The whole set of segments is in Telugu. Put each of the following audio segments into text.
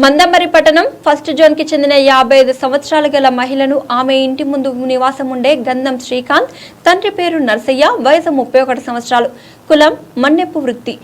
మందమరి పట్టణం ఫస్ట్ జోన్ కి చెందిన 55 సంవత్సరాల గల మహిళను ఆమె ఇంటి ముందు నివాసం ఉండే గంధం శ్రీకాంత్, తండ్రి పేరు నర్సయ్య, వయసు 31 సంవత్సరాలు, కులం మన్నెపు వృత్తి,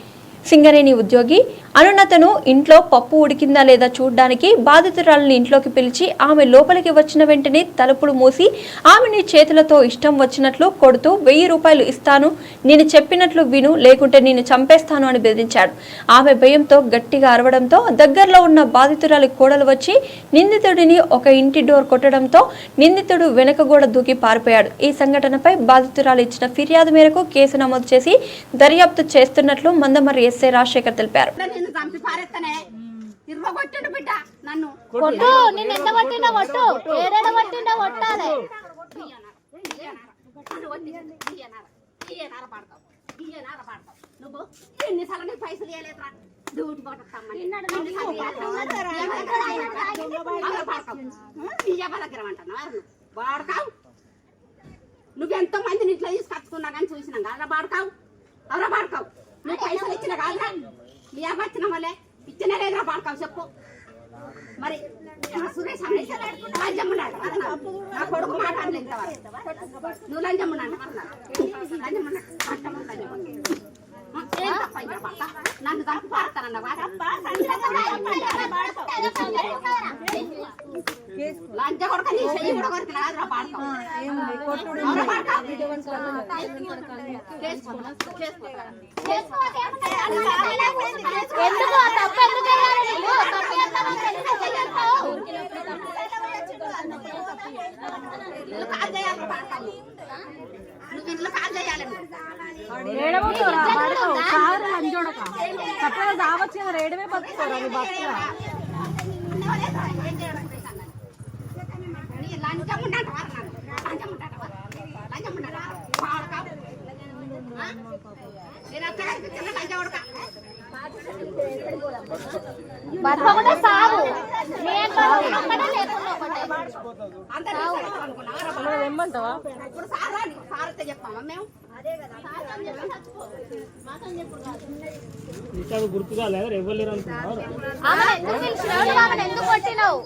సింగరేణి ఉద్యోగి. అనున్నతను ఇంట్లో పప్పు ఉడికిందా లేదా చూడ్డానికి బాధితురాలిని ఇంట్లోకి పిలిచి ఆమె లోపలికి వచ్చిన వెంటనే తలుపులు మూసి ఆమెని చేతులతో ఇష్టం వచ్చినట్లు కొడుతూ 1000 రూపాయలు ఇస్తాను, నేను చెప్పినట్లు విను, లేకుంటే నేను చంపేస్తాను అని బెదిరించాడు. ఆమె భయంతో గట్టిగా అరవడంతో దగ్గరలో ఉన్న బాధితురాలి కోడలు వచ్చి నిందితుడిని ఒక ఇంటి డోర్ కొట్టడంతో నిందితుడు వెనక గోడ దూకి పారిపోయాడు. ఈ సంఘటనపై బాధితురాలు ఇచ్చిన ఫిర్యాదు మేరకు కేసు నమోదు చేసి దర్యాప్తు చేస్తున్నట్లు మందమరి ఎస్ఐ రాజశేఖర్ తెలిపారు. నువ్వెంతో మందిని ఇట్లా తీసుకొచ్చుకున్నా కానీ చూసినాం కదా బాడుకావు అవరా బాడుకావు నువ్వు పైసలు ఇచ్చిన కాదురా నీ వచ్చిన వాళ్ళే ఇచ్చిన లేదురా బాడుకావు చెప్పు మరి సురేష్ లంజమ్మున్నాడు నా కొడుకు మాట్లాడలేదు నువ్వు లంజమ్మున్నాడు నన్ను తప్పు పాడతానన్న లంచ కొడుక నీ చెయ్యి కూడా కొరికి కాదురా బాడుకావు రేడమే బతుకుతారా ఏమంటావా ఇప్పుడు సార్ చెప్తామా మేము గుర్తుగా లేదా ఎవరు లేరు అనుకున్నారు. ఎందుకు కొట్టినావు?